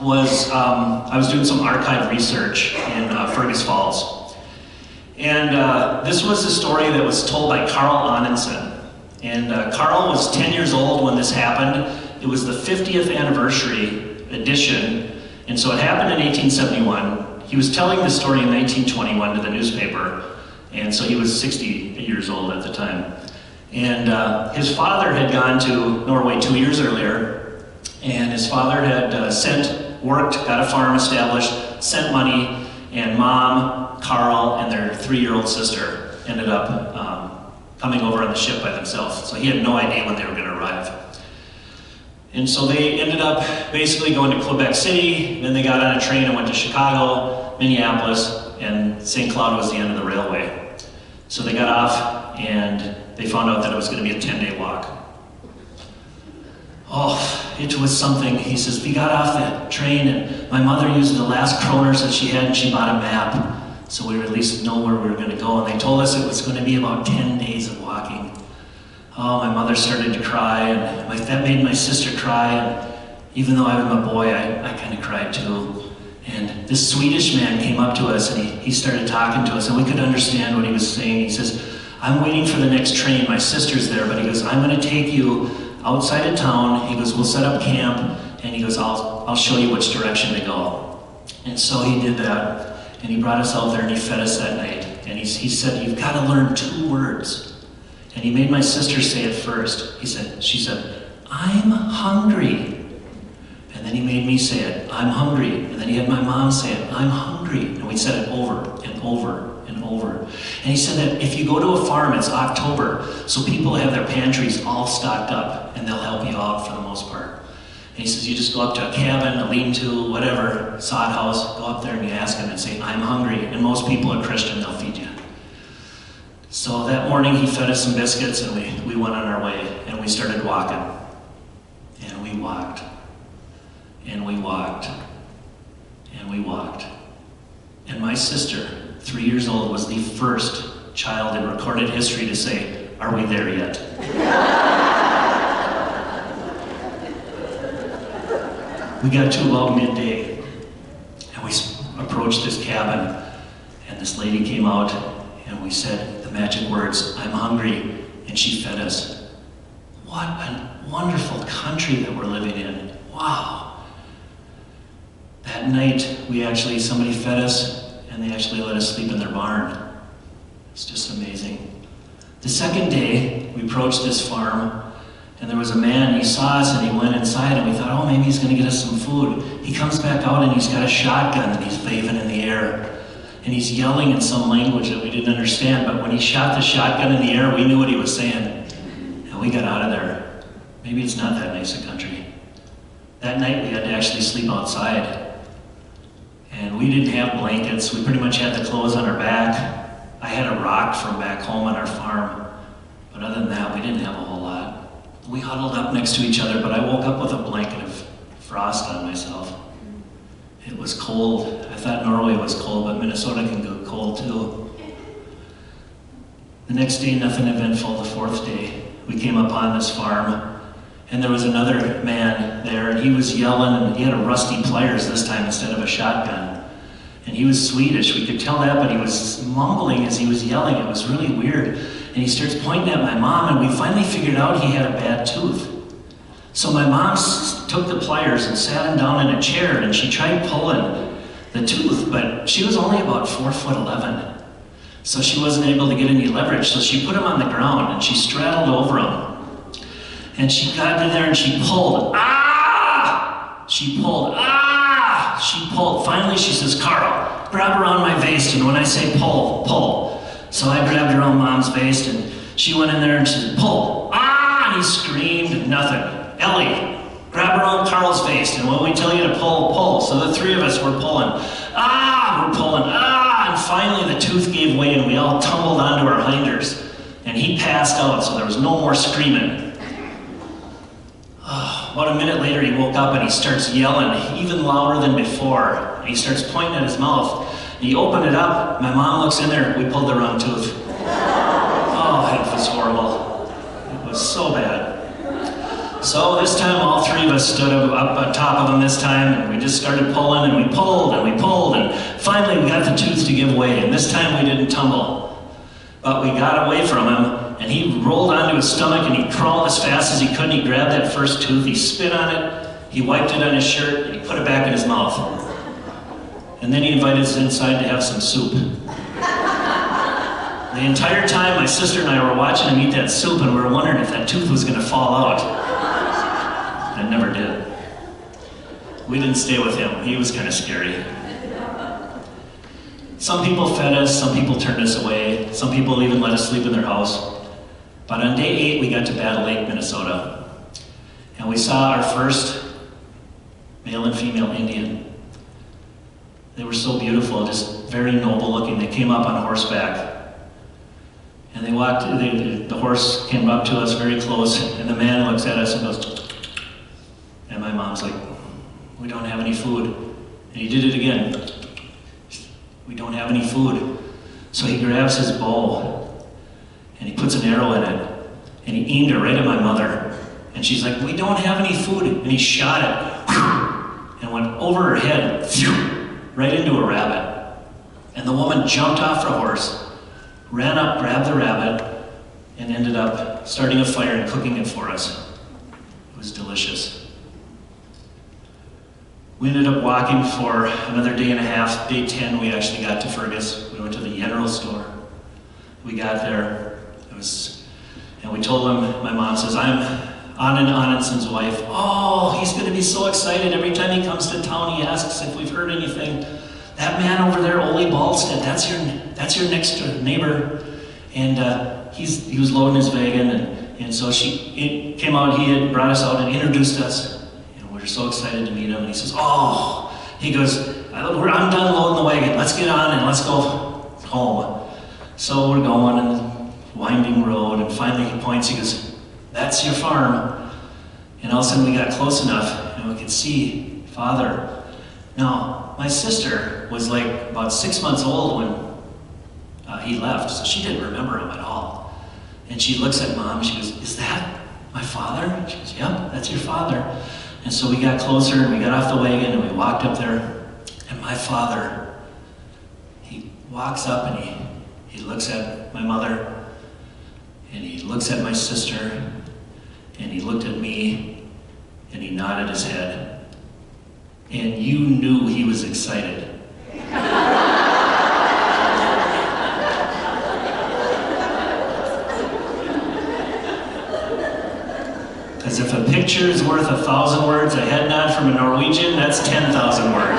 was I was doing some archive research in Fergus Falls. And this was a story that was told by Carl Anundsen. And Carl was 10 years old when this happened. It was the 50th anniversary edition. And so it happened in 1871. He was telling this story in 1921 to the newspaper. And so he was 60 years old at the time. And his father had gone to Norway 2 years earlier. And his father had worked, got a farm established, sent money, and Mom, Carl, and their 3-year-old sister ended up coming over on the ship by themselves. So he had no idea when they were going to arrive. And so they ended up basically going to Quebec City, then they got on a train and went to Chicago, Minneapolis, and St. Cloud was the end of the railway. So they got off and they found out that it was going to be a 10-day walk. Oh, it was something. He says, we got off that train and my mother used the last kroners that she had and she bought a map. So we would at least know where we were going to go. And they told us it was going to be about 10 days of walking. Oh, my mother started to cry and that made my sister cry. And even though I'm a boy, I kind of cried too. And this Swedish man came up to us and he started talking to us and we could understand what he was saying. He says, I'm waiting for the next train. My sister's there, but he goes, I'm going to take you outside of town. He goes, we'll set up camp, and he goes, I'll show you which direction to go. And so he did that, and he brought us out there and he fed us that night. And he said, you've got to learn 2 words. And he made my sister say it first. She said, I'm hungry. And then he made me say it, I'm hungry. And then he had my mom say it, I'm hungry. And we said it over and over and over. And he said that if you go to a farm, it's October, so people have their pantries all stocked up and they'll help you out for the most part. And he says you just go up to a cabin, a lean-to, whatever, sod house, go up there and you ask them and say, I'm hungry. And most people are Christian, they'll feed you. So that morning he fed us some biscuits and we went on our way and we started walking. And we walked. And we walked. And we walked. And my sister, 3 years old, was the first child in recorded history to say, are we there yet? We got to about midday, and we approached this cabin, and this lady came out, and we said the magic words, I'm hungry, and she fed us. What a wonderful country that we're living in. Wow. That night, somebody fed us, and they actually let us sleep in their barn. It's just amazing. The second day, we approached this farm, and there was a man, he saw us, and he went inside, and we thought, oh, maybe he's going to get us some food. He comes back out, and he's got a shotgun that he's waving in the air, and he's yelling in some language that we didn't understand, but when he shot the shotgun in the air, we knew what he was saying, and we got out of there. Maybe it's not that nice a country. That night, we had to actually sleep outside. And we didn't have blankets. We pretty much had the clothes on our back. I had a rock from back home on our farm. But other than that, we didn't have a whole lot. We huddled up next to each other, but I woke up with a blanket of frost on myself. It was cold. I thought Norway was cold, but Minnesota can go cold too. The next day, nothing eventful. The 4th day, we came upon this farm. And there was another man there, and he was yelling, and he had a rusty pliers this time instead of a shotgun. And he was Swedish, we could tell that, but he was mumbling as he was yelling. It was really weird. And he starts pointing at my mom, and we finally figured out he had a bad tooth. So my mom took the pliers and sat him down in a chair, and she tried pulling the tooth, but she was only about 4'11". So she wasn't able to get any leverage, so she put him on the ground, and she straddled over him. And she got in there and she pulled. Ah! She pulled. Ah! She pulled. Finally she says, Carl, grab around my waist, and when I say pull, pull. So I grabbed around Mom's waist and she went in there and she said, pull. Ah! And he screamed, nothing. Ellie, grab around Carl's waist, and when we tell you to pull, pull. So the 3 of us were pulling. Ah! We're pulling. Ah! And finally the tooth gave way and we all tumbled onto our hinders. And he passed out, so there was no more screaming. About a minute later, he woke up and he starts yelling even louder than before. And he starts pointing at his mouth. And he opened it up. My mom looks in there. We pulled the wrong tooth. Oh, it was horrible. It was so bad. So this time all three of us stood up on top of him this time, and we just started pulling, and we pulled, and we pulled, and finally we got the tooth to give way, and this time we didn't tumble. But we got away from him, and he rolled onto his stomach, and he crawled as fast as he could, and he grabbed that first tooth, he spit on it, he wiped it on his shirt, and he put it back in his mouth. And then he invited us inside to have some soup. The entire time, my sister and I were watching him eat that soup, and we were wondering if that tooth was going to fall out. It never did. We didn't stay with him. He was kind of scary. Some people fed us, some people turned us away, some people even let us sleep in their house. But on day 8, we got to Battle Lake, Minnesota. And we saw our first male and female Indian. They were so beautiful, just very noble looking. They came up on horseback. And they walked, the horse came up to us very close, and the man looks at us and goes, and my mom's like, we don't have any food. And he did it again. We don't have any food. So he grabs his bow, and he puts an arrow in it, and he aimed it right at my mother. And she's like, we don't have any food. And he shot it, and went over her head, right into a rabbit. And the woman jumped off her horse, ran up, grabbed the rabbit, and ended up starting a fire and cooking it for us. It was delicious. We ended up walking for another day and a half. Day 10, we actually got to Fergus. We went to the general store. We got there, and we told them, my mom says, I'm Anand Anandson's wife. Oh, he's going to be so excited. Every time he comes to town, he asks if we've heard anything. That man over there, Ole Ballstead, that's your next neighbor. And he was loading his wagon, and so he came out, he had brought us out and introduced us. And we were so excited to meet him. And he says, oh, he goes, I'm done loading the wagon. Let's get on and let's go home. So we're going in the winding road, and finally he points, he goes, that's your farm. And all of a sudden we got close enough, and we could see Father. Now, my sister was like about 6 months old when he left, so she didn't remember him at all. And she looks at Mom, she goes, is that my father? She goes, yep, that's your father. And so we got closer, and we got off the wagon, and we walked up there, and my father, he walks up, and he looks at my mother, and he looks at my sister, and he looked at me, and he nodded his head. And you knew he was excited. As if a picture is worth 1,000 words, a head nod from a Norwegian, that's 10,000 words.